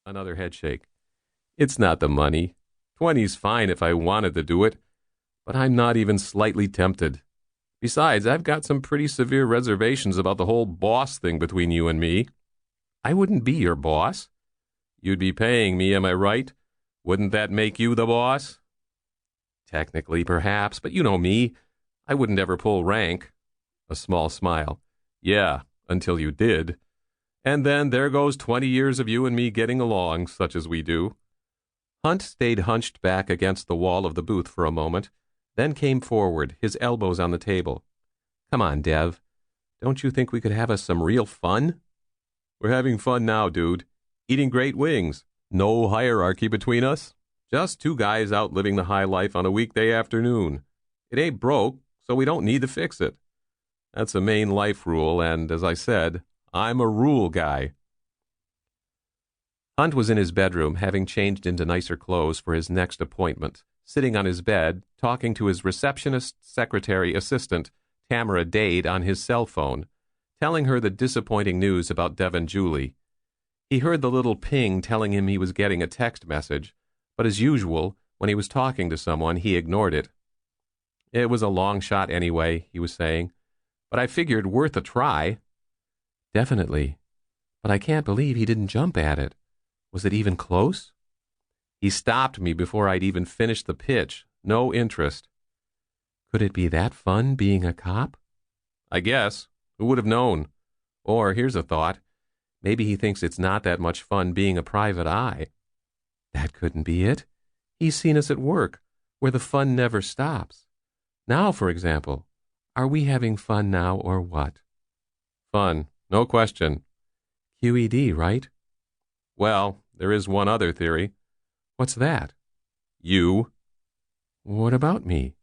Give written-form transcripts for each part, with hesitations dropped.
Another headshake. It's not the money. 20's fine if I wanted to do it, but I'm not even slightly tempted. Besides, I've got some pretty severe reservations about the whole boss thing between you and me. I wouldn't be your boss. You'd be paying me, am I right? Wouldn't that make you the boss? Technically, perhaps, but you know me. I wouldn't ever pull rank. A small smile. Yeah, until you did. And then there goes 20 years of you and me getting along, such as we do. Hunt stayed hunched back against the wall of the booth for a moment, then came forward, his elbows on the table. Come on, Dev. Don't you think we could have us some real fun? We're having fun now, dude. Eating great wings. No hierarchy between us. Just two guys out living the high life on a weekday afternoon. It ain't broke, so we don't need to fix it. That's a main life rule, and as I said, I'm a rule guy. Hunt was in his bedroom, having changed into nicer clothes for his next appointment, sitting on his bed, talking to his receptionist, secretary, assistant, Tamara Dade, on his cell phone, telling her the disappointing news about Dev and Julie. He heard the little ping telling him he was getting a text message, but as usual, when he was talking to someone, he ignored it. It was a long shot anyway, he was saying, but I figured worth a try. Definitely. But I can't believe he didn't jump at it. Was it even close? He stopped me before I'd even finished the pitch. No interest. Could it be that fun, being a cop? I guess. Who would have known? Or, here's a thought. Maybe he thinks it's not that much fun being a private eye. That couldn't be it. He's seen us at work, where the fun never stops. Now, for example, are we having fun now or what? Fun, no question. QED, right? Well, there is one other theory. What's that? You. What about me?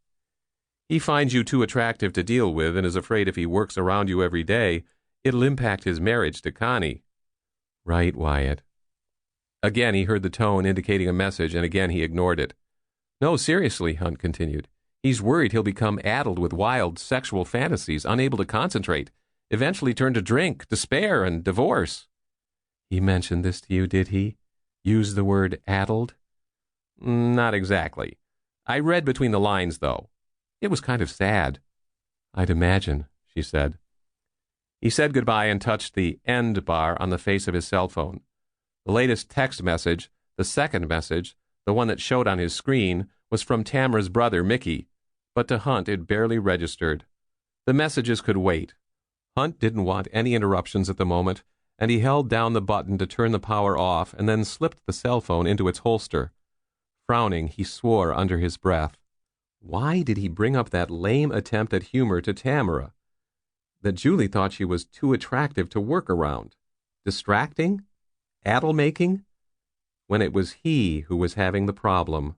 He finds you too attractive to deal with and is afraid if he works around you every day, it'll impact his marriage to Connie. Right, Wyatt. Again he heard the tone indicating a message, and again he ignored it. No, seriously, Hunt continued. He's worried he'll become addled with wild sexual fantasies, unable to concentrate, eventually turn to drink, despair, and divorce. He mentioned this to you, did he? Use the word addled? Not exactly. I read between the lines, though. It was kind of sad. I'd imagine, she said. He said goodbye and touched the end bar on the face of his cell phone. The latest text message, the second message, the one that showed on his screen, was from Tamara's brother, Mickey, but to Hunt it barely registered. The messages could wait. Hunt didn't want any interruptions at the moment, and he held down the button to turn the power off and then slipped the cell phone into its holster. Frowning, he swore under his breath. Why did he bring up that lame attempt at humor to Tamara? That Julie thought she was too attractive to work around? Distracting? Addle-making? When it was he who was having the problem.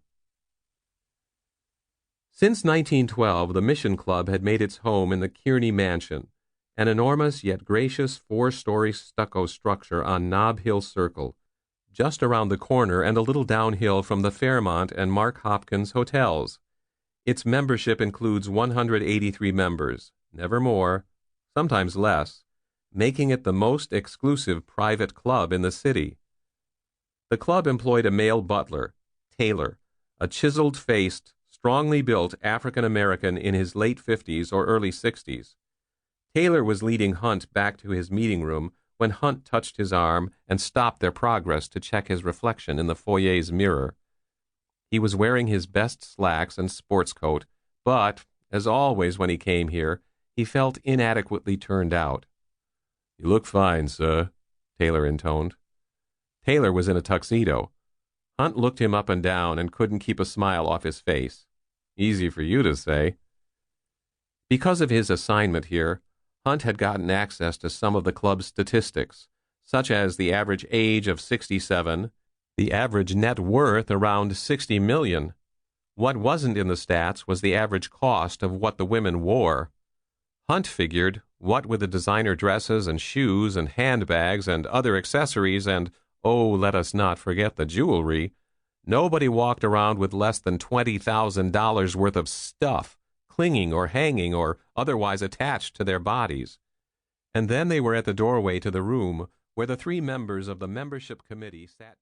Since 1912, the Mission Club had made its home in the Kearney Mansion, an enormous yet gracious 4-story stucco structure on Nob Hill Circle, just around the corner and a little downhill from the Fairmont and Mark Hopkins hotels. Its membership includes 183 members, never more, sometimes less, making it the most exclusive private club in the city. The club employed a male butler, Taylor, a chiseled-faced, strongly built African-American in his late 50s or early 60s. Taylor was leading Hunt back to his meeting room when Hunt touched his arm and stopped their progress to check his reflection in the foyer's mirror. He was wearing his best slacks and sports coat, but, as always when he came here, he felt inadequately turned out. "You look fine, sir," Taylor intoned. Taylor was in a tuxedo. Hunt looked him up and down and couldn't keep a smile off his face. Easy for you to say. Because of his assignment here, Hunt had gotten access to some of the club's statistics, such as the average age of 67, the average net worth around $60 million. What wasn't in the stats was the average cost of what the women wore. Hunt figured, what with the designer dresses and shoes and handbags and other accessories and, oh, let us not forget the jewelry, nobody walked around with less than $20,000 worth of stuff, clinging or hanging or otherwise attached to their bodies. And then they were at the doorway to the room where the 3 members of the membership committee sat